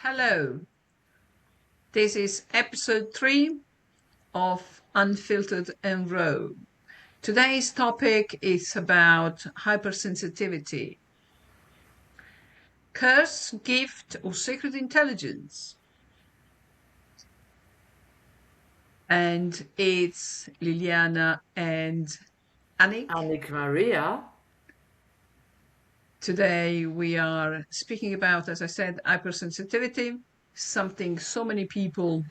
Hello, this is episode 3 of Unfiltered and Raw. Today's topic is about hypersensitivity. Curse, gift, or secret intelligence? And it's Liliana and Annick. Annick Maria. Today we are speaking about, as I said, hypersensitivity, something so many people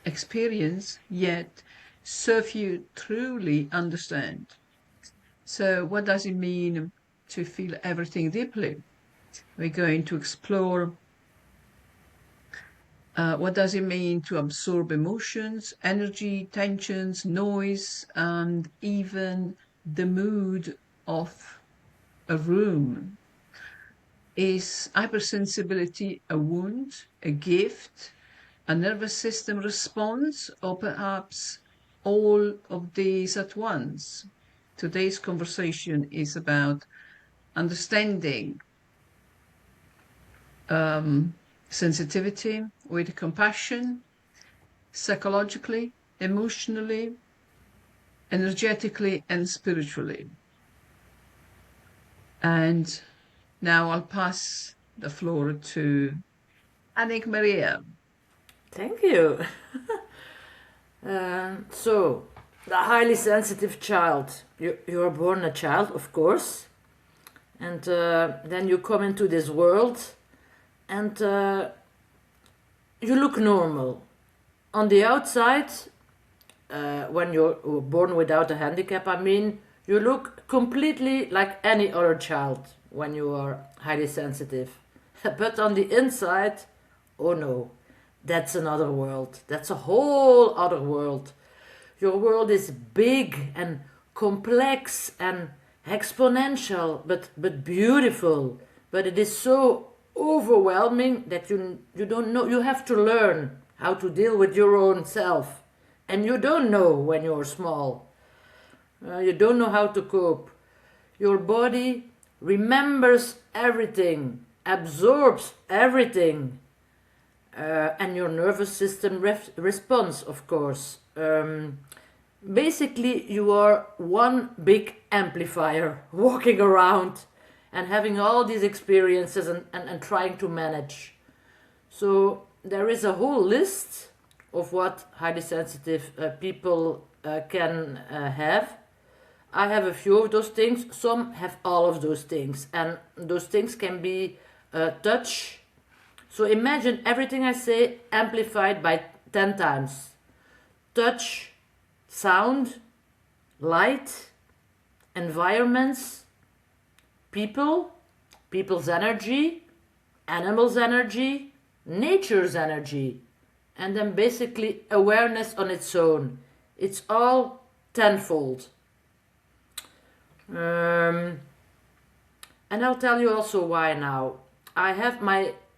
experience, yet so few truly understand. So, what does it mean to feel everything deeply? We're going to explore what does it mean to absorb emotions, energy, tensions, noise, and even the mood of a room. Is hypersensibility a wound, a gift, a nervous system response, or perhaps all of these at once? Today's conversation is about understanding sensitivity with compassion, psychologically, emotionally, energetically, and spiritually. And now I'll pass the floor to Annick Maria. Thank you. So, the highly sensitive child. You are born a child, of course, and then you come into this world and you look normal. On the outside, when you're born without a handicap, you look completely like any other child when you are highly sensitive. But on the inside, oh no, that's another world. That's a whole other world. Your world is big and complex and exponential, but beautiful. But it is so overwhelming that you don't know. You have to learn how to deal with your own self. And you don't know when you're small. You don't know how to cope. Your body remembers everything, absorbs everything, and your nervous system responds, of course. Basically, you are one big amplifier walking around and having all these experiences and trying to manage. So, there is a whole list of what highly sensitive people can have. I have a few of those things. Some have all of those things, and those things can be touch. So imagine everything I say amplified by 10 times. Touch, sound, light, environments, people, people's energy, animals' energy, nature's energy, and then basically awareness on its own. It's all tenfold. And I'll tell you also why now. I have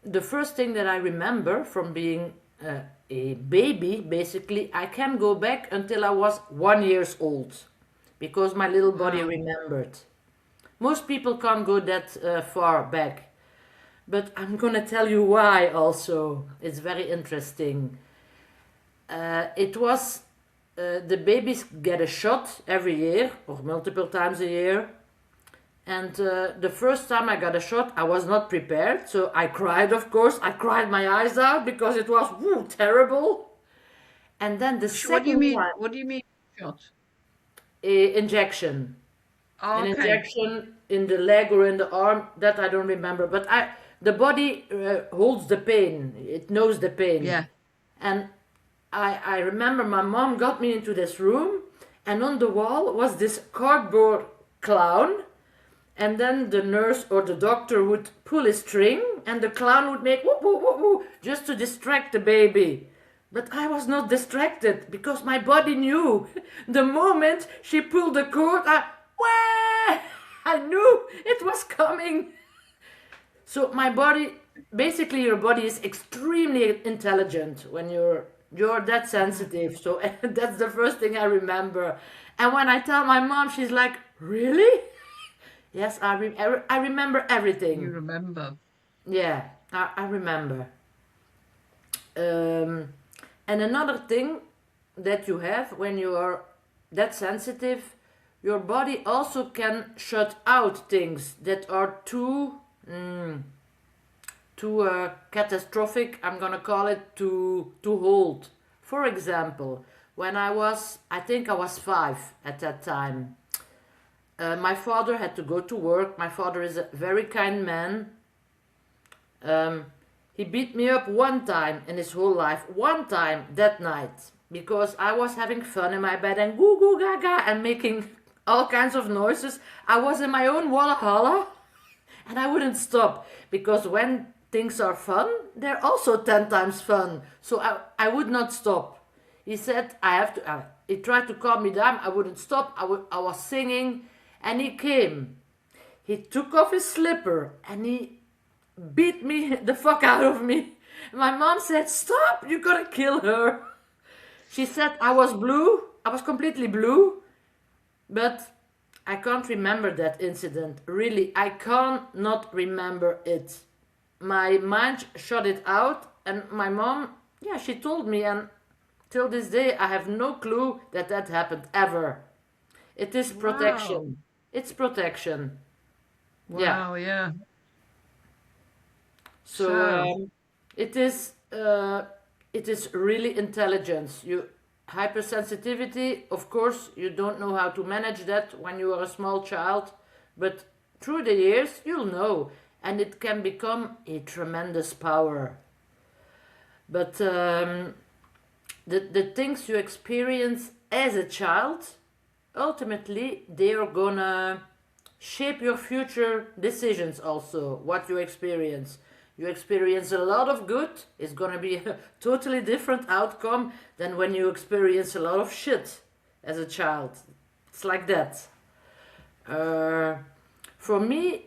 the first thing that I remember from being a baby, basically, I can go back until I was 1 year old because my little body remembered. Most people can't go that far back. But I'm gonna tell you why also. It's very interesting. It was the babies get a shot every year or multiple times a year. And the first time I got a shot, I was not prepared. So I cried, of course. I cried my eyes out because it was terrible. And then the What do you second mean? one, What do you mean, shot? a injection. An Okay. injection in the leg or in the arm, that I don't remember. But the body holds the pain. It knows the pain. Yeah. And I remember my mom got me into this room, and on the wall was this cardboard clown, and then the nurse or the doctor would pull a string, and the clown would make whoop, whoop, whoop, whoop, just to distract the baby. But I was not distracted because my body knew. The moment she pulled the cord, I knew it was coming. So my body, basically your body is extremely intelligent when you're that sensitive. So that's the first thing I remember. And when I tell my mom, she's like, "Really?" Yes, I remember You everything. remember. Yeah, I remember. Um, and another thing that you have when you are that sensitive, your body also can shut out things that are too catastrophic. I'm gonna call it to hold. For example, when I think I was 5 at that time. My father had to go to work. My father is a very kind man. Um, he beat me up one time in his whole life, one time that night, because I was having fun in my bed and goo goo gaga and making all kinds of noises. I was in my own walla holla and I wouldn't stop because when things are fun, they're also 10 times fun. So I would not stop. He said, I have to, he tried to calm me down. I wouldn't stop. I was singing and he came. He took off his slipper and he beat me the fuck out of me. My mom said, stop, you're gonna kill her. She said I was blue. I was completely blue. But I can't remember that incident. Really, I can't not remember it. My mind shut it out, and my mom, yeah, she told me, and till this day, I have no clue that that happened ever. It is Wow. protection. It's protection. Yeah. Wow, yeah. So So, it is uh, it is really intelligence. You hypersensitivity, of course, you don't know how to manage that when you are a small child, but through the years you'll know, and it can become a tremendous power. But the things you experience as a child, ultimately they are gonna shape your future decisions also, what you experience. You experience a lot of good, it's gonna be a totally different outcome than when you experience a lot of shit as a child. It's like that. Uh, for me,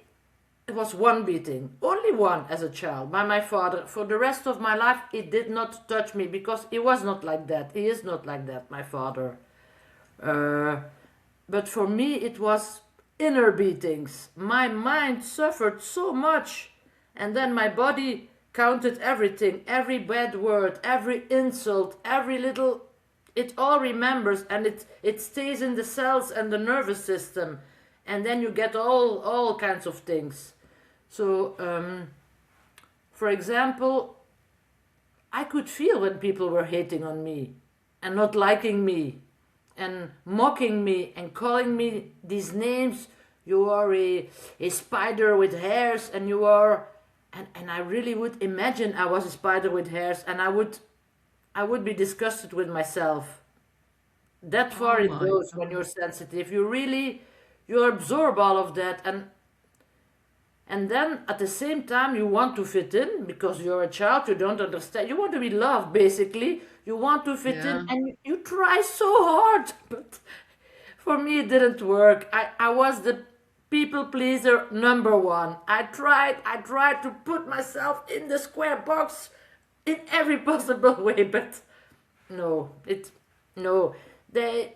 it was one beating, only one as a child, by my father. For the rest of my life, he did not touch me because he was not like that. He is not like that, my father. Uh, but for me, it was inner beatings. My mind suffered so much. And then my body counted everything, every bad word, every insult, every little. It all remembers and it stays in the cells and the nervous system. And then you get all kinds of things. So, for example, I could feel when people were hating on me and not liking me and mocking me and calling me these names. You are a spider with hairs and you are and I really would imagine I was a spider with hairs and I would be disgusted with myself. That far oh it my goes when God. you're sensitive. You absorb all of that and then at the same time, you want to fit in because you're a child, you don't understand. You want to be loved, basically. You want to fit in Yeah. and you try so hard. But for me, it didn't work. I was the people pleaser number one. I tried to put myself in the square box in every possible way, but no, no. They,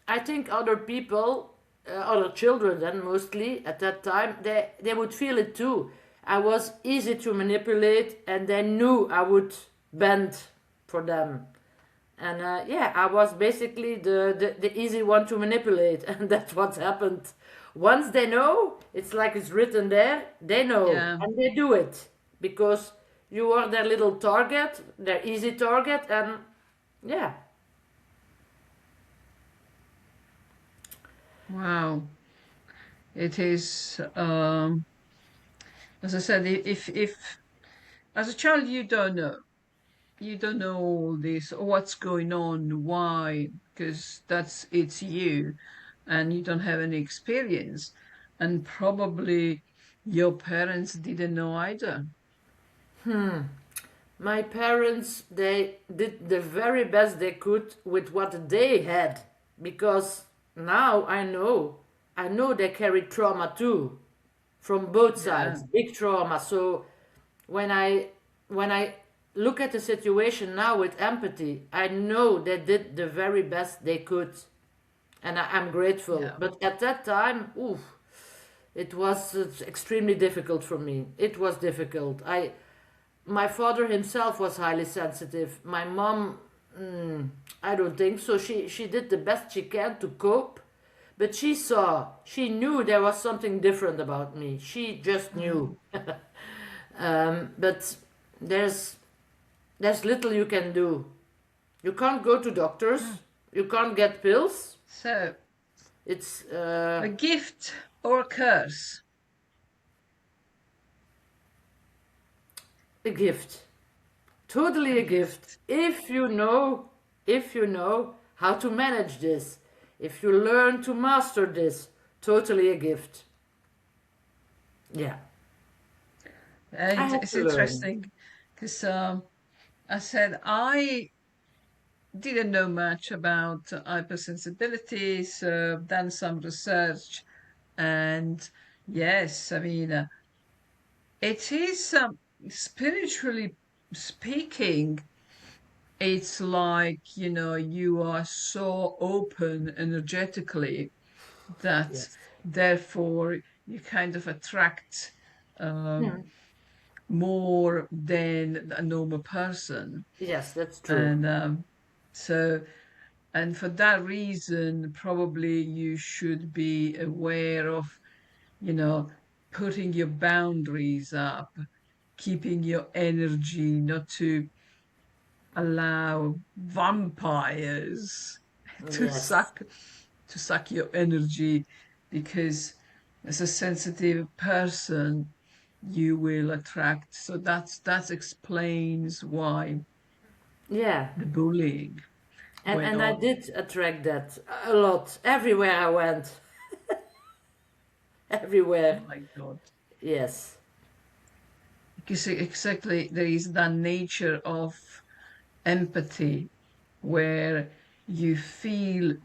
I think other people, other children then mostly at that time, they would feel it too. I was easy to manipulate, and they knew I would bend for them. And yeah, I was basically the easy one to manipulate, and that's what happened. Once they know, it's like it's written there, they know, Yeah. and they do it because you are their little target, their easy target, and yeah. Wow. It is, as I said, if as a child you don't know. You don't know all this, what's going on, why, because it's you, and you don't have any experience, and probably your parents didn't know either. My parents, they did the very best they could with what they had because now I know they carried trauma too from both Yeah, sides, big trauma. So when I when I look at the situation now with empathy, I know they did the very best they could, and I'm grateful. yeah, But at that time, oof, it was extremely difficult for me. It was difficult. my father himself was highly sensitive. My mom, I don't think so. She did the best she can to cope, but she knew there was something different about me. She just knew. Mm. But there's there's little you can do. You can't go to doctors. Mm. You can't get pills. So, It's a gift or a curse? a gift. Totally A a gift. gift. If you know how to manage this, if you learn to master this, totally a gift. Yeah, I And had it's to learn. interesting because I said I didn't know much about hypersensitivity, so I've done some research. And yes, I mean, it is spiritually speaking, it's like, you are so open energetically that Yes. therefore you kind of attract um, Hmm. more than a normal person. Yes, that's true. And so, and for that reason, probably you should be aware of, you know, putting your boundaries up, keeping your energy, not to allow vampires to Yes. suck to suck your energy, because as a sensitive person you will attract. So that explains why Yeah. the bullying went And I on. did attract that a lot. Everywhere I went. Oh Everywhere. my God. Yes. Because exactly, there is that nature of empathy where you feel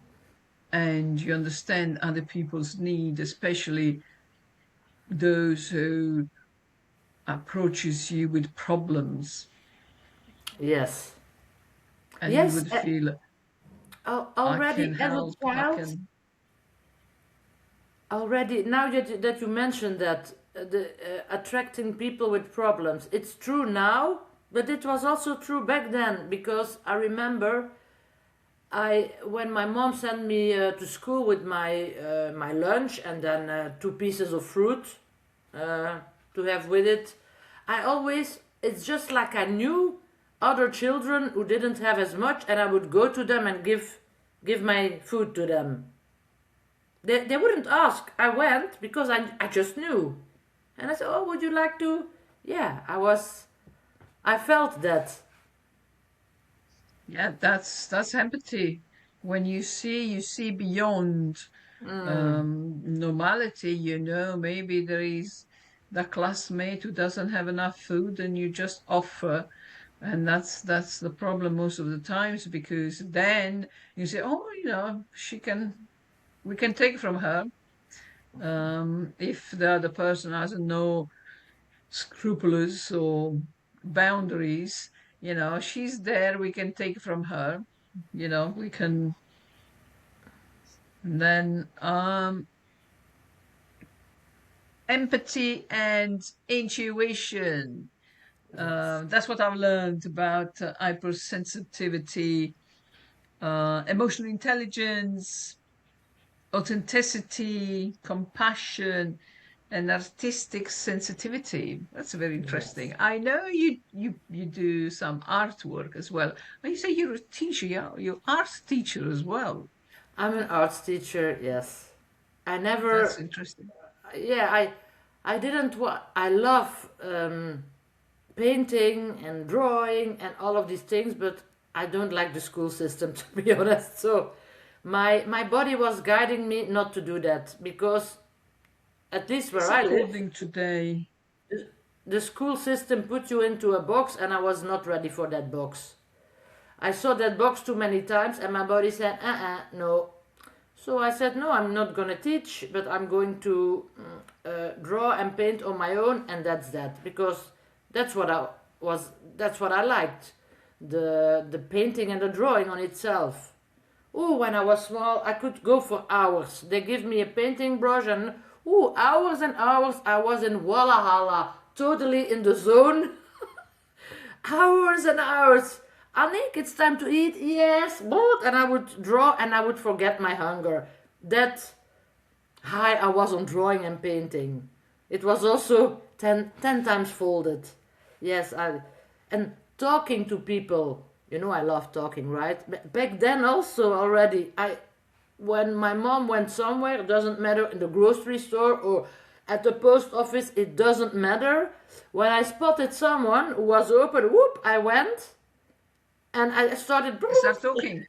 and you understand other people's need, especially those who approaches you with problems, Yes. and you Yes. would feel, I can Already as a help, I child, can. already now that you mentioned that the attracting people with problems, it's true now, but it was also true back then because I remember I when my mom sent me to school with my lunch and then 2 pieces of fruit uh, to have with it. I always it's just like I knew other children who didn't have as much, and I would go to them and give my food to them. They wouldn't ask. I went because I just knew. And I said, "Oh, would you like to?" Yeah, I felt that. Yeah, that's empathy. When you see beyond Mm, normality, maybe there is the classmate who doesn't have enough food and you just offer. And that's the problem most of the times, because then you say, oh, she can we can take from her. If the other person has no scrupulous or boundaries, she's there, we can take from her, we can. And then empathy and intuition. yes. That's what I've learned about hypersensitivity, emotional intelligence, authenticity, compassion, and artistic sensitivity. That's very interesting. Yes. I know you do some artwork as well. When you say you're a teacher, you're art teacher as well. I'm an arts teacher, yes. I That's never, interesting. yeah, I didn't, I love painting and drawing and all of these things, but I don't like the school system to be honest. So my body was guiding me not to do that because at least where It's I live, according today. the school system put you into a box and I was not ready for that box. I saw that box too many times and my body said, no. So I said, no, I'm not going to teach, but I'm going to draw and paint on my own, and that's that. Because that's what I that's what I liked. The painting and the drawing on itself. Oh, when I was small, I could go for hours. They give me a painting brush and hours and hours I was in Wallahala, totally in the zone. hours and hours. Annick, it's time to eat. Yes, what? And I would draw and I would forget my hunger. That high I was on drawing and painting. It was also ten times folded. Yes, and talking to people. You know I love talking, right? Back then also already when my mom went somewhere, it doesn't matter, in the grocery store or at the post office, it doesn't matter. When I spotted someone who was open, whoop, I went and I started Start talking.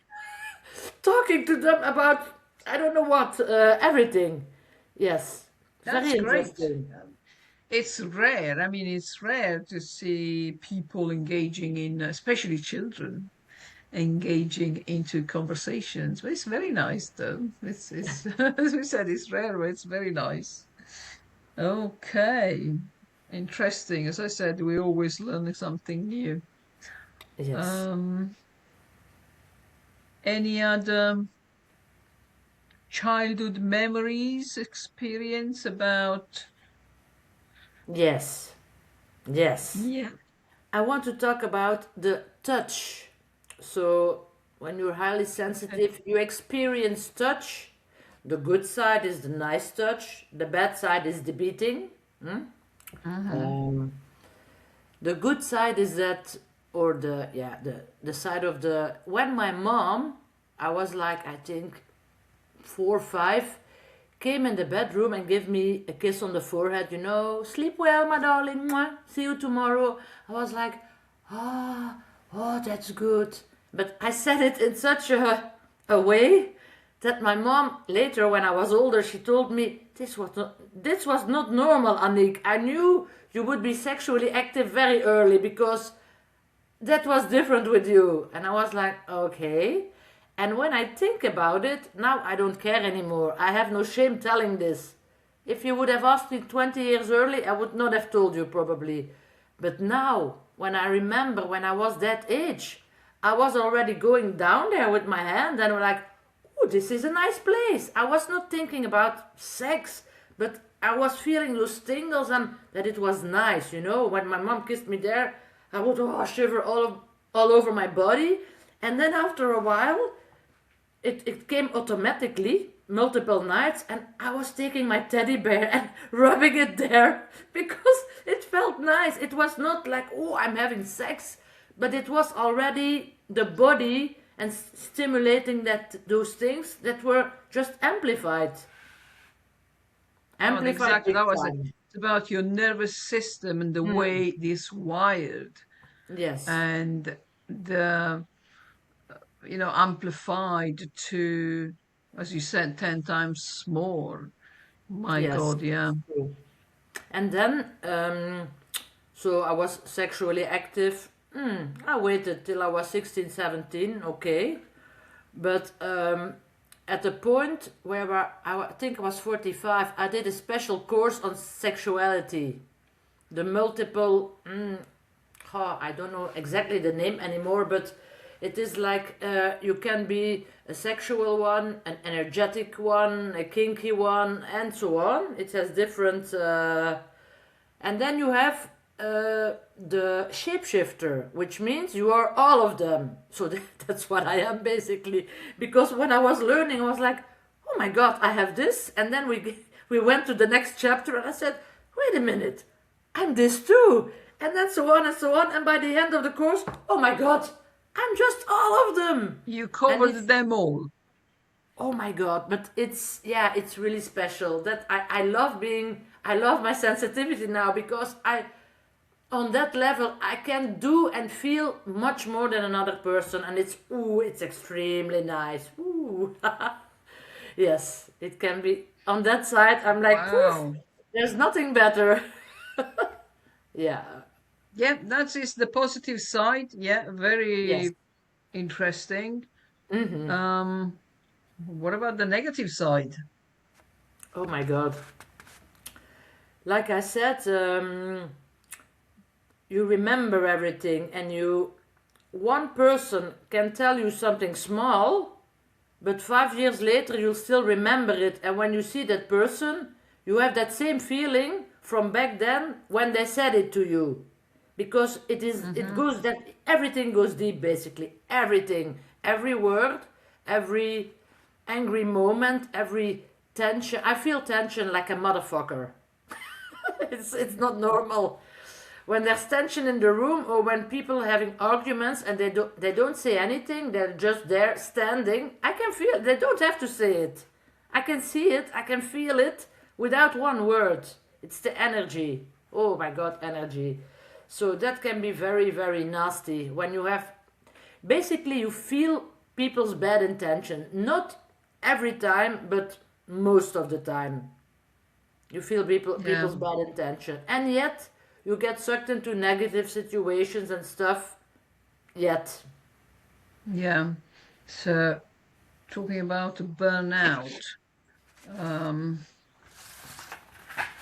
talking to them about I don't know what, everything. Yes, very That's great. interesting. It's rare. I mean, it's rare to see people engaging in, especially children, engaging into conversations. But it's very nice, though. It's as we said, it's rare, but it's very nice. Okay, interesting. As I said, we always learn something new. Yes, Um, any other childhood memories, experience about? yes, yes. Yeah. I want to talk about the touch. So, when you're highly sensitive, you experience touch. The good side is the nice touch, the bad side is the beating. Hmm? Uh-huh. Um, the good side is that, or the side of the, when my mom, I was like, I think 4 or 5, came in the bedroom and gave me a kiss on the forehead, sleep well, my darling, mwah, see you tomorrow. I was like, ah, oh, that's good. But I said it in such a way that my mom, later when I was older, she told me, this was not normal, Annick. I knew you would be sexually active very early because that was different with you. And I was like, okay. And when I think about it, now I don't care anymore. I have no shame telling this. If you would have asked me 20 years early, I would not have told you probably. But now, when I remember when I was that age, I was already going down there with my hand and like, oh, this is a nice place. I was not thinking about sex, but I was feeling those tingles and that it was nice, When my mom kissed me there, I would shiver all over my body. And then after a while, it came automatically, multiple nights, and I was taking my teddy bear and rubbing it there because it felt nice. It was not like, oh, I'm having sex, but it was already the body and stimulating those things that were just amplified. Oh, Amplified exactly. big That was it. time. It's about your nervous system and the Hmm. way it is wired, Yes. and the amplified to, as you said, 10 times more. My Yes. God, yeah. True. And then, so I was sexually active. I waited till I was 16, 17, okay. But at the point where I think I was 45, I did a special course on sexuality. The multiple, I don't know exactly the name anymore, but it is like you can be a sexual one, an energetic one, a kinky one, and so on. It has different. And then you have the shapeshifter, which means you are all of them. So that's what I am basically. Because when I was learning, I was like, oh my god, I have this. And then we went to the next chapter and I said, wait a minute, I'm this too. And then so on and so on. And by the end of the course, oh my god, I'm just all of them. You And it's, covered them all. oh my god, but it's really special that I love my sensitivity now because on that level I can do and feel much more than another person, and it's extremely nice. Ooh. Yes, it can be on that side. I'm like, poof, Wow. there's nothing better. Yeah. Yeah, that is the positive side. Yeah, Yes. very interesting. Um, what about the negative side? Oh my god. Like I said, you remember everything, and one person can tell you something small, but 5 years later you'll still remember it, and when you see that person, you have that same feeling from back then when they said it to you, because it goes that everything goes deep, basically everything, every word, every angry moment, every tension. I feel tension like a motherfucker. It's not normal when there's tension in the room, or when people are having arguments and they don't say anything, they're just there standing. I can feel, they don't have to say it, I can see it, I can feel it without one word. It's the energy. Oh my god, energy. So that can be very, very nasty when you have, basically you feel people's bad intention, not every time but most of the time. You feel Yeah. people's bad intention, and yet you get sucked into negative situations and stuff. Yet, Yeah. So talking about burnout, um,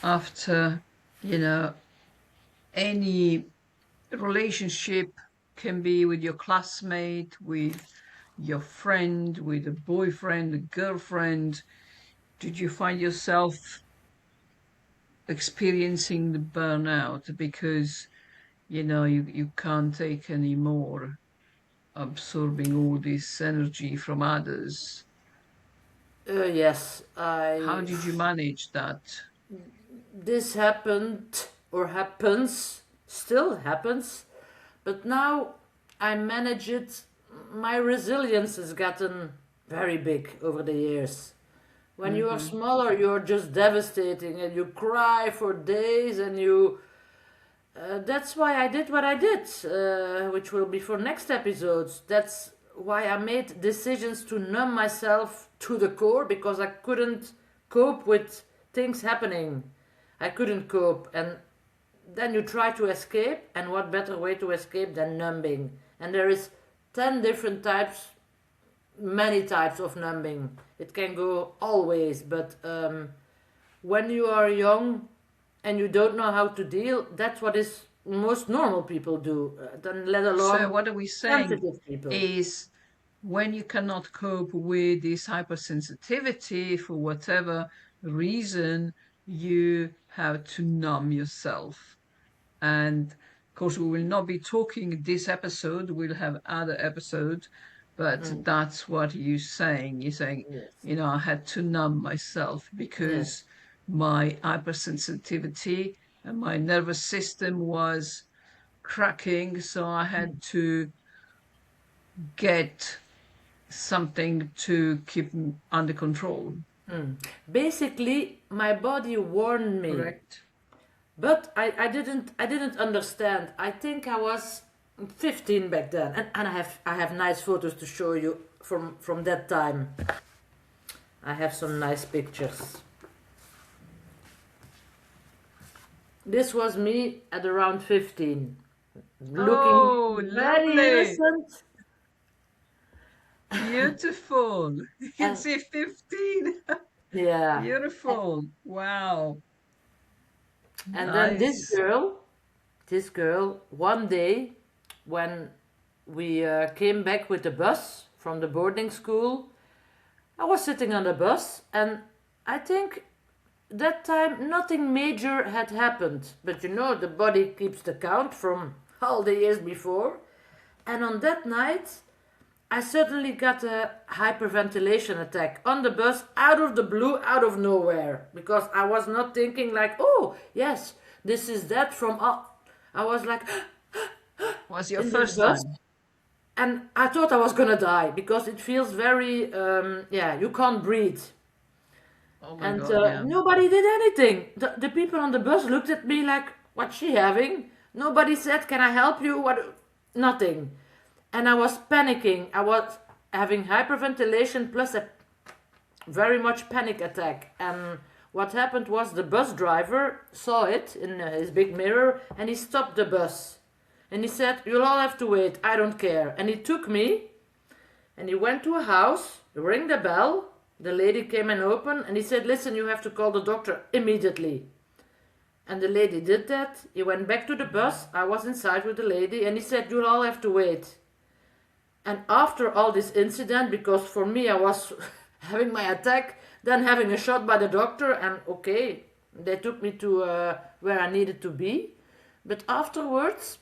after, you know, any relationship, can be with your classmate, with your friend, with a boyfriend, a girlfriend. Did you find yourself experiencing the burnout because, you can't take any more, absorbing all this energy from others? yes, How I. did you manage that? This happened or happens, still happens, but now I manage it. My resilience has gotten very big over the years. When you are Mm-hmm. smaller, you're just devastating and you cry for days and you. That's why I did what I did, which will be for next episodes. That's why I made decisions to numb myself to the core, because I couldn't cope with things happening. I couldn't cope. And then you try to escape, and what better way to escape than numbing? And there is 10 different types, many types of numbing. It can go always, but when you are young and you don't know how to deal, that's what is most normal people do, then let So alone what are we saying sensitive people. is, when you cannot cope with this hypersensitivity for whatever reason, you have to numb yourself. And of course, we will not be talking this episode, we'll have other episodes, but Mm, that's what you're saying. You're saying, yes, I had to numb myself because yes. my hypersensitivity and my nervous system was cracking, so I had to get something to keep under control. Basically, my body warned me, Correct? but I didn't understand. I think I was 15 back then, and I have nice photos to show you from that time. I have some nice pictures. This was me at around 15, looking Oh, very lovely. innocent. Beautiful. You can And see 15. yeah, Beautiful. Wow. and then Nice. this girl, one day when we came back with the bus from the boarding school, I was sitting on the bus, and I think that time nothing major had happened. But the body keeps the count from all the years before. And on that night, I suddenly got a hyperventilation attack on the bus, out of the blue, out of nowhere, because I was not thinking like, oh yes, this is that from. I was like Was your in this first bus, time? and I thought I was gonna die because it feels very, yeah, you can't breathe, Oh my and God, yeah. nobody did anything. The people on the bus looked at me like, what's she having? Nobody said, can I help you? What? Nothing. And I was panicking. I was having hyperventilation plus a very much panic attack. And what happened was the bus driver saw it in his big mirror, and he stopped the bus. And he said, you'll all have to wait, I don't care. And he took me and he went to a house, rang the bell, the lady came and opened, and he said, listen, you have to call the doctor immediately. And the lady did that. He went back to the bus. I was inside with the lady, and he said, you'll all have to wait. And after all this incident, because for me I was having my attack, then having a shot by the doctor, and okay, they took me to where I needed to be. But afterwards,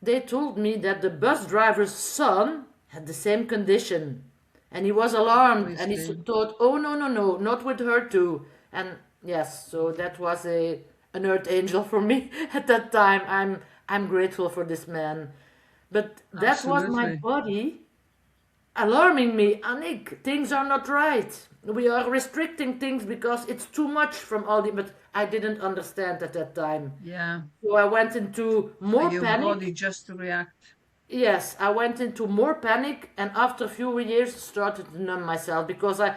they told me that the bus driver's son had the same condition. And he was alarmed and he Obviously. thought, oh, no, no, no, not with her too. And yes, so that was an earth angel for me at that time. I'm grateful for this man. But that was my Absolutely. body alarming me. Anik, things are not right. We are restricting things because it's too much from all the. But I didn't understand at that time. Yeah. So I went into For more your body panic. just to react. Yes, I went into more panic and after a few years started to numb myself because I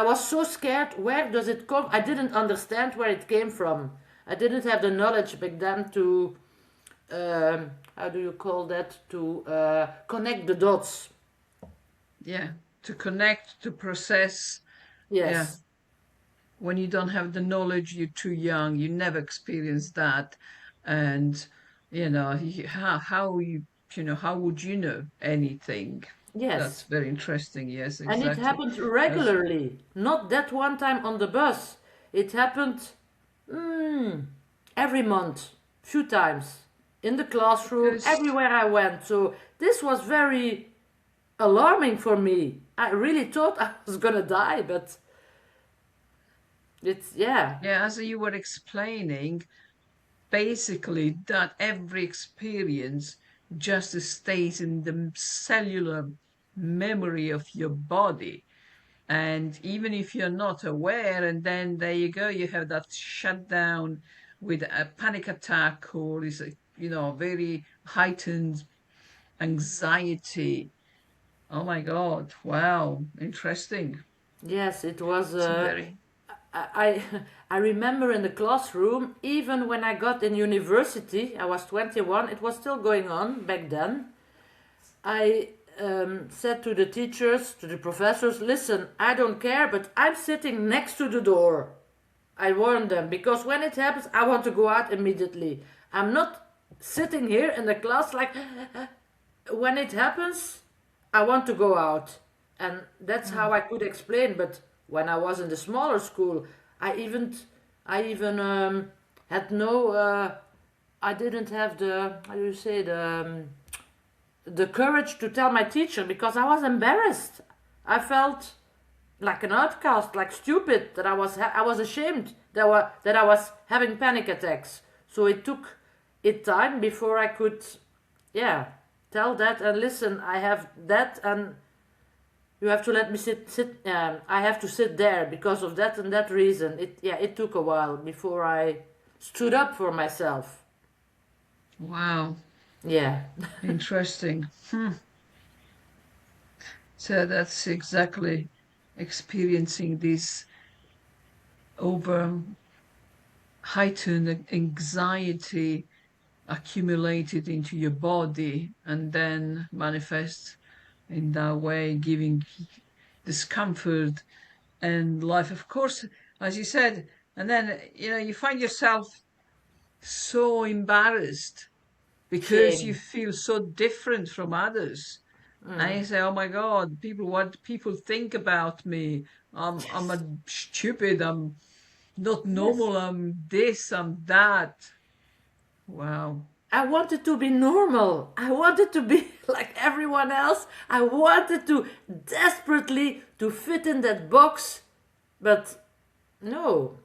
was so scared. Where does it come? I didn't understand where it came from. I didn't have the knowledge back then to, how do you call that? To connect the dots. Yeah. To connect, to process. Yeah. Yes, When you don't have the knowledge, you're too young. You never experienced that. And, how would you know anything? That's yes. very interesting. Yes, And it exactly. happened As regularly. Not that one time on the bus. It happened mm, every month, few times. In the classroom, because everywhere I went. So this was very alarming for me. I really thought I was gonna die, but it's, yeah. yeah, as you were explaining, basically that every experience just stays in the cellular memory of your body. And even if you're not aware, and then there you go, you have that shutdown with a panic attack or is a very heightened anxiety. Oh my God. Wow. Interesting. Yes, it was. It's very I I remember in the classroom, even when I got in university, I was 21. It was still going on back then. I said to the teachers, to the professors, listen, I don't care, but I'm sitting next to the door. I warned them because when it happens, I want to go out immediately. I'm not sitting here in the class like when it happens, I want to go out. And that's how mm, I could explain. But when I was in the smaller school, I even had no. I didn't have the, how do you say, the courage to tell my teacher because I was embarrassed. I felt like an outcast, like stupid, that I was ashamed that I was having panic attacks. So it took it time before I could, yeah, tell that and listen. I have that, and you have to let me sit. I have to sit there because of that and that reason. It took a while before I stood up for myself. wow. Yeah. Interesting. So that's exactly experiencing this over heightened anxiety accumulated into your body and then manifest in that way, giving discomfort and life, of course, as you said. And then, you find yourself so embarrassed because you Shame. feel so different from others. And you say, "Oh my God, what people think about me? I'm Yes. a stupid. I'm not Yes. normal. I'm this. I'm that." Wow. I wanted to be normal. I wanted to be like everyone else. I wanted to desperately to fit in that box. But no.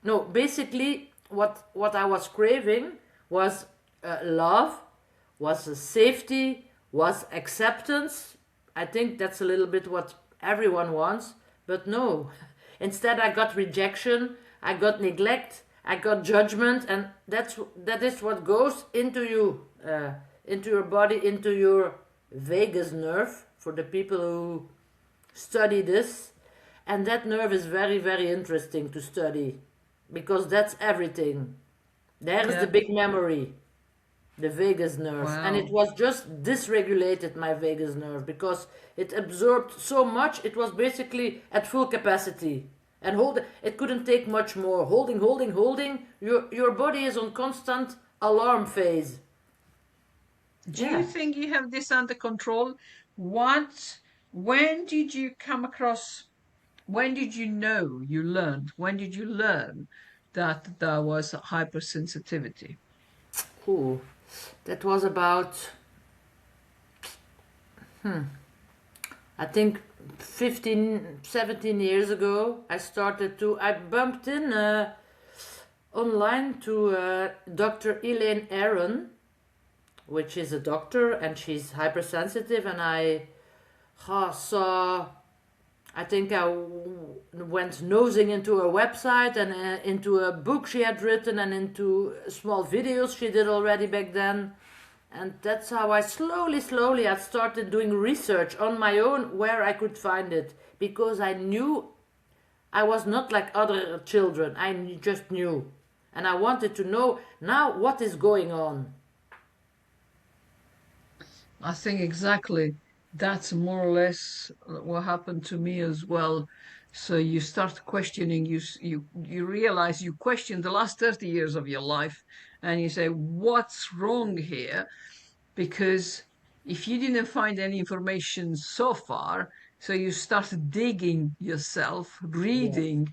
No, basically what I was craving was love, was safety, was acceptance. I think that's a little bit what everyone wants, but no. Instead, I got rejection, I got neglect, I got judgment, and that is what goes into your body, into your vagus nerve. For the people who study this, and that nerve is very, very interesting to study because that's everything. There is the Yeah. big memory, the vagus nerve, and it Wow. was just dysregulated, my vagus nerve, because it absorbed so much. It was basically at full capacity, and it couldn't take much more. Holding. Your body is on constant alarm phase. Do you Yeah. think you have this under control? What, when did you come across, when did you know you learned, when did you learn that there was hypersensitivity? Cool. That was about, I think, 15, 17 years ago. I bumped in online to Dr. Elaine Aron, which is a doctor, and she's hypersensitive, and I saw, I think went nosing into her website and into a book she had written and into small videos she did already back then. And that's how I slowly I started doing research on my own where I could find it. Because I knew I was not like other children. Just knew. And I wanted to know now what is going on. I think exactly that's more or less what happened to me as well. So you start questioning, you realize you question the last 30 years of your life, and you say, what's wrong here? Because if you didn't find any information so far, so you start digging yourself, Yeah.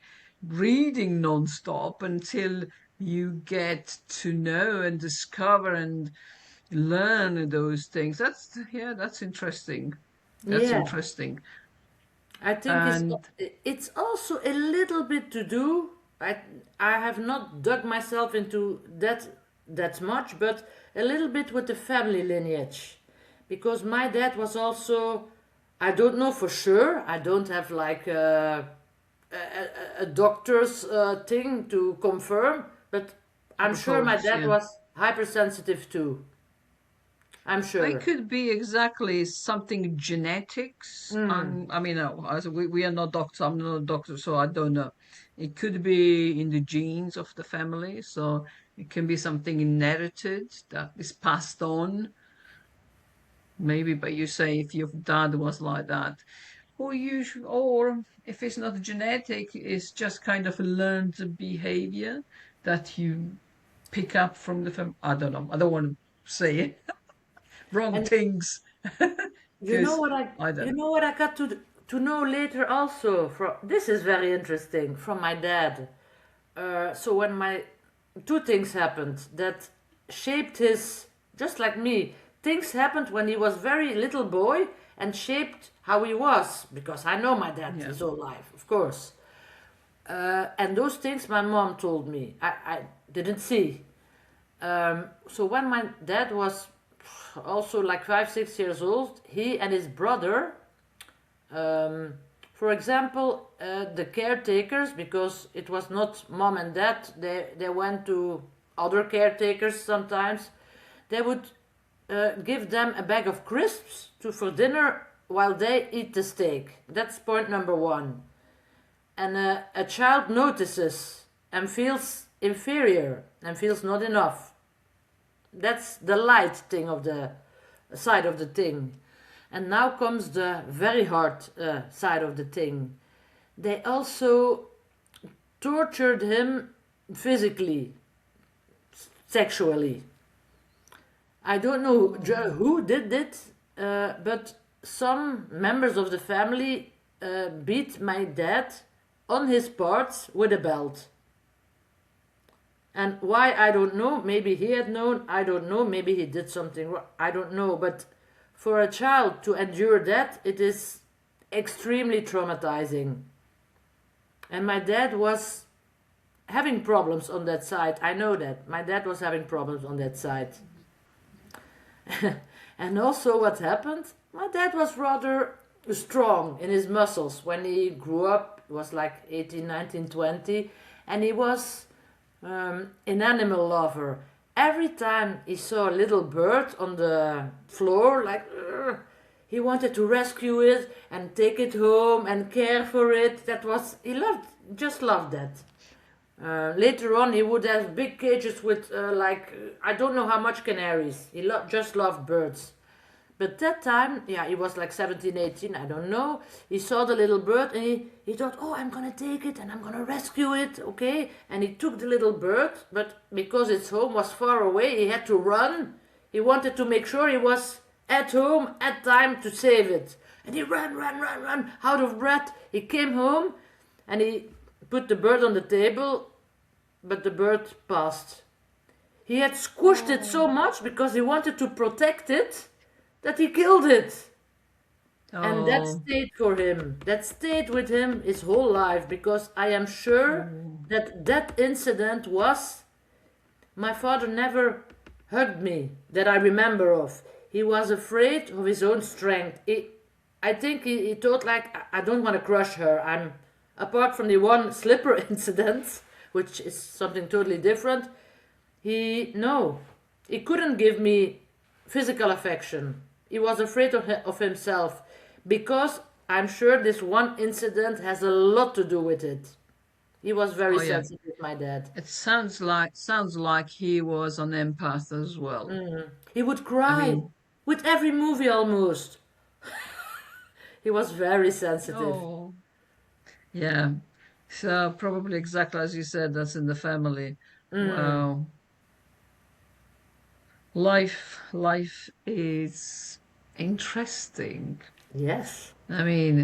reading nonstop until you get to know and discover and learn those things. That's interesting. That's Yeah. interesting. I think And it's also a little bit to do. I have not dug myself into that much, but a little bit with the family lineage, because my dad was also. I don't know for sure. I don't have like a doctor's thing to confirm, but I'm sure my reports, dad yeah. was hypersensitive too. I'm It sure. could be exactly something genetics. Mm. I mean, as we are not doctors. I'm not a doctor, so I don't know. It could be in the genes of the family, so it can be something inherited that is passed on. Maybe, but you say if your dad was like that, or if it's not genetic, it's just kind of a learned behavior that you pick up from the family. I don't know. I don't want to say it. Wrong And things You know because what I I don't you know. know what I got to know later also from this is very interesting from my dad. So when my two things happened that shaped his just like me. Things happened when he was very little boy and shaped how he was because I know my dad Yeah. his whole life, of course. And those things my mom told me I didn't see. So when my dad was also like 5 6 years old, he and his brother, um, for example, the caretakers, because it was not mom and dad, they went to other caretakers sometimes. They would give them a bag of crisps for dinner while they eat the steak. That's point number one. And a child notices and feels inferior and feels not enough. That's the light thing of the side of the thing. And now comes the very hard side of the thing. They also tortured him physically, sexually. I don't know who did it, but some members of the family beat my dad on his parts with a belt. And why, I don't know. Maybe he had known, I don't know. Maybe he did something wrong, I don't know. But for a child to endure that, it is extremely traumatizing. And my dad was having problems on that side. I know that. My dad was having problems on that side. And also, what happened? My dad was rather strong in his muscles when he grew up. He was like 18, 19, 20. And he was an animal lover. Every time he saw a little bird on the floor, like he wanted to rescue it and take it home and care for it. He loved, just loved that. Later on, he would have big cages with I don't know how much canaries. Just loved birds. But that time, yeah, he was like 17, 18, I don't know. He saw the little bird and he thought, oh, I'm gonna take it and I'm gonna rescue it, okay? And he took the little bird, but because its home was far away, he had to run. He wanted to make sure he was at home at time to save it. And he ran, out of breath. He came home and he put the bird on the table, but the bird passed. He had squished it so Oh. much because he wanted to protect it that he killed it. And that Oh. stayed for him. That stayed with him his whole life because I am sure Oh. that that incident was. My father never hugged me that I remember of. He was afraid of his own strength. I think he thought like I don't want to crush her. I'm apart from the one slipper incident, which is something totally different. He couldn't give me physical affection. He was afraid of himself because I'm sure this one incident has a lot to do with it. He was very Oh yeah. sensitive, my dad. It sounds like he was an empath as well. He would I cry mean, with every movie almost. He was very sensitive. oh yeah. So probably exactly as you said, that's in the family. Wow. Life is interesting. Yes. I mean,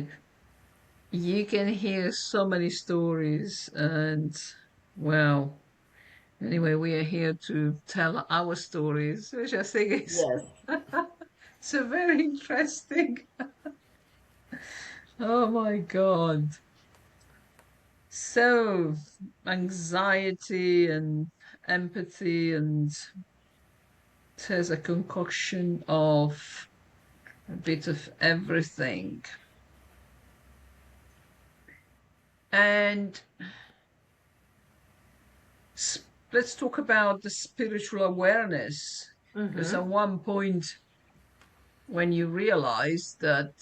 you can hear so many stories and well, anyway, we are here to tell our stories, which I think is Yes. so very interesting. Oh my God. So, anxiety and empathy, and there's a concoction of a bit of everything. And let's talk about the spiritual awareness, because at one point, when you realize that,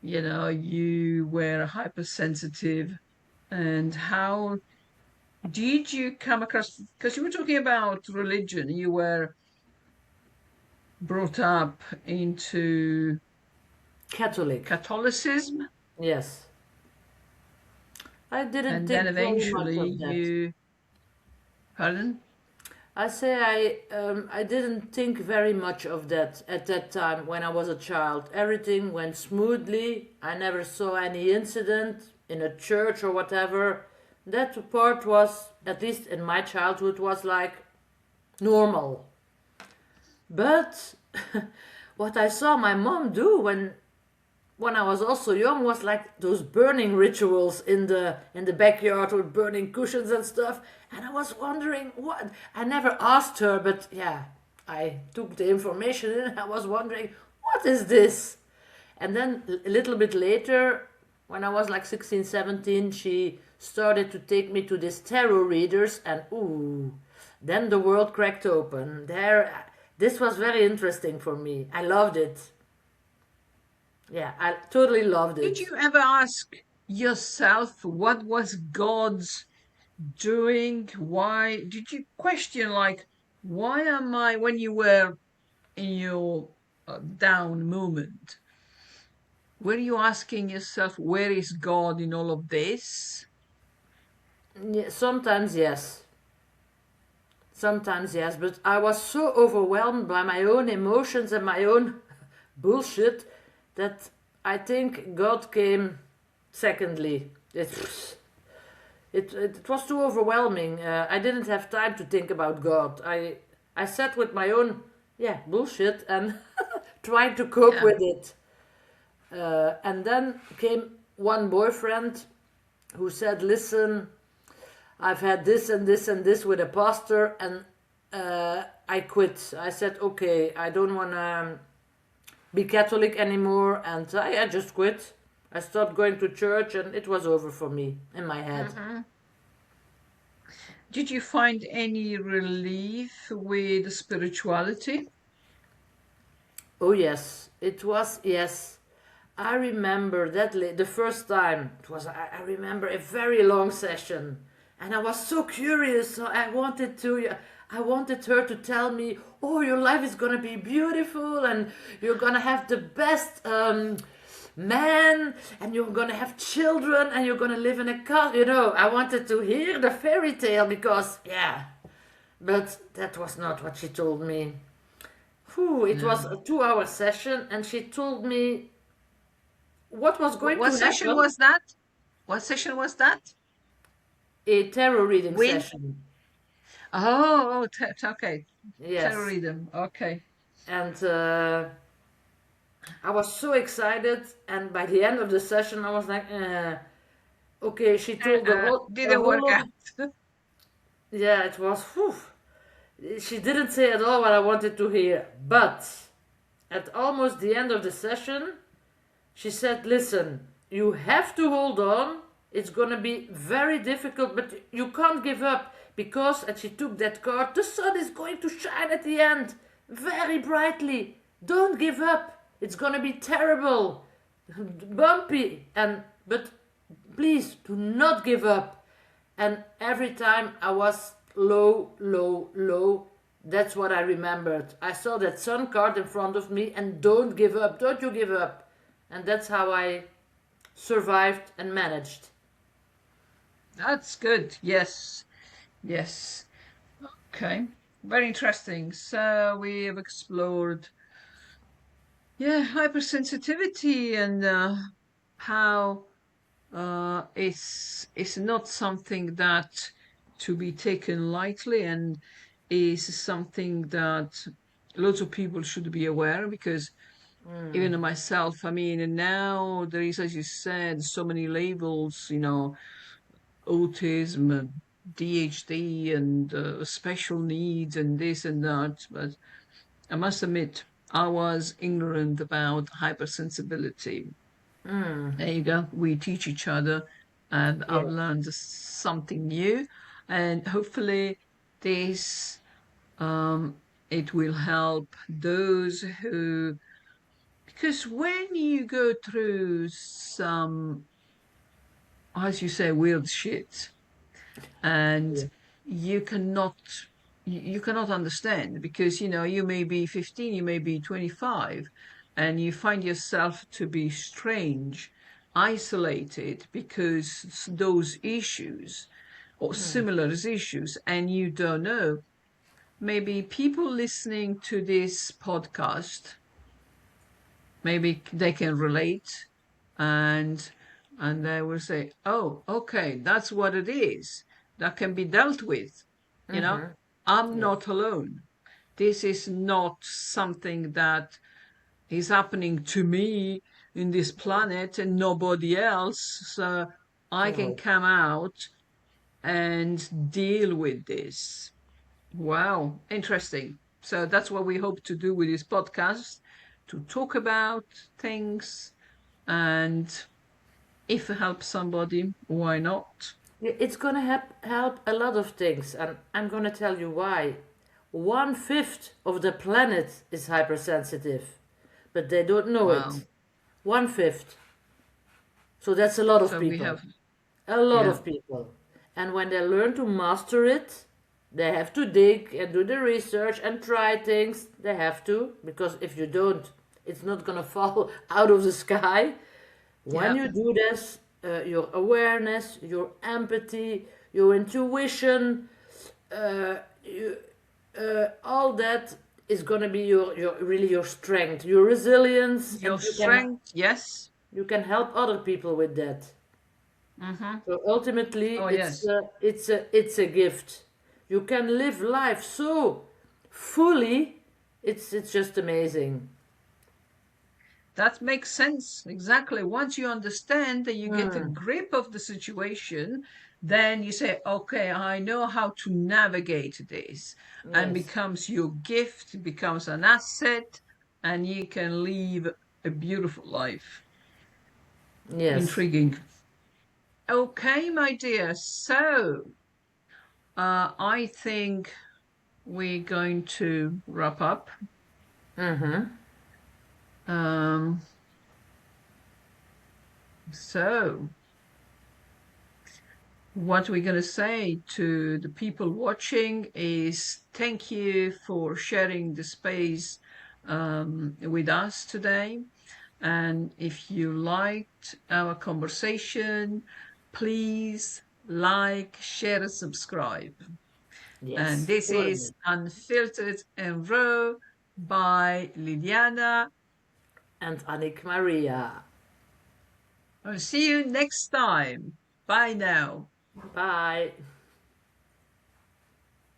you were hypersensitive, and how did you come across, because you were talking about religion, you were brought up into Catholic. Catholicism, Yes. I didn't and then think very much eventually of that. pardon? I say I didn't think very much of that at that time when I was a child. Everything went smoothly. I never saw any incident in a church or whatever. That part was, at least in my childhood, was like normal. But what I saw my mom do when I was also young was like those burning rituals in the backyard with burning cushions and stuff. And I was wondering what. I never asked her, but yeah, I took the information in. I was wondering what is this. And then a little bit later, when I was like 16, 17, she started to take me to these tarot readers, and ooh, then the world cracked open. This was very interesting for me. I loved it. Yeah, I totally loved Did it. you ever ask yourself what was God's doing? Why did you question, like, why am I, when you were in your down moment, were you asking yourself, where is God in all of this? Yeah, sometimes yes. Sometimes yes, but I was so overwhelmed by my own emotions and my own bullshit that I think God came secondly. It was too overwhelming. I didn't have time to think about God. I sat with my own bullshit and tried to cope Yeah. with it. And then came one boyfriend who said, "Listen, I've had this and this and this with a pastor, and I quit." I said, "Okay, I don't want to be Catholic anymore," and I just quit. I stopped going to church, and it was over for me in my head. Hmm. Did you find any relief with spirituality? Oh yes, it was yes. I remember that the first time it was. I remember a very long session, and I was so curious. So I wanted her to tell me, "Oh, your life is gonna be beautiful, and you're gonna have the best man, and you're gonna have children, and you're gonna live in a car." I wanted to hear the fairy tale because yeah, but that was not what she told me. Whew, it was No. a 2 hour session, and she told me what was What, going what to session happen. was that? What session was that? A tarot reading With? session. Okay. Yes. Terrorism. Okay. And I was so excited, and by the end of the session, I was like, okay, she told a Didn't whole work lot out. of, yeah, it was, whew. She didn't say at all what I wanted to hear, but at almost the end of the session, she said, listen, you have to hold on. It's going to be very difficult, but you can't give up because, and she took that card, the sun is going to shine at the end very brightly. Don't give up. It's going to be terrible, bumpy, but please do not give up. And every time I was low, low, low, that's what I remembered. I saw that sun card in front of me and don't give up, don't you give up. And that's how I survived and managed. That's good. Yes. Yes. Okay. Very interesting. So we have explored, yeah, hypersensitivity and how it's not something that to be taken lightly and is something that lots of people should be aware because even myself, I mean, and now there is, as you said, so many labels, autism, DHD, and special needs, and this and that. But I must admit, I was ignorant about hypersensibility. There you go. We teach each other, and I've Yes. learned something new, and hopefully, this it will help those who, because when you go through some, as you say, weird shit, and Yeah. you cannot you cannot understand because you may be 15, you may be 25, and you find yourself to be strange, isolated because those issues or similar issues, and you don't know, maybe people listening to this podcast, maybe they can relate, and they will say, oh, okay, that's what it is, that can be dealt with. you know I'm Yes. not alone. This is not something that is happening to me in this planet and nobody else, so I can No. come out and deal with this. Wow, interesting. So that's what we hope to do with this podcast, to talk about things, and if it helps somebody, why not? It's gonna help a lot of things, and I'm gonna tell you why. 1/5 of the planet is hypersensitive, but they don't know Wow. it. 1/5. So that's a lot of So we people. have, A lot yeah, of people. And when they learn to master it, they have to dig and do the research and try things. They have to, because if you don't, it's not gonna fall out of the sky. When yeah, you do this, your awareness, your empathy, your intuition, all that is gonna be your really your strength, your resilience, your and strength, yes. you can help other people with that. Mm-hmm. So ultimately, Oh, yes. it's a gift. You can live life so fully. It's just amazing. That makes sense. Exactly. Once you understand that you get a Mm, grip of the situation, then you say, okay, I know how to navigate this, and yes, becomes your gift, becomes an asset, and you can live a beautiful life. yes. Intriguing. Okay, my dear. So, I think we're going to wrap up. Mm-hmm. Um, so, what we're going to say to the people watching is thank you for sharing the space with us today. And if you liked our conversation, please like, share, and subscribe. And Yes, this is surely. Unfiltered and Raw by Liliana. And Annick Maria. I'll see you next time. Bye now. Bye.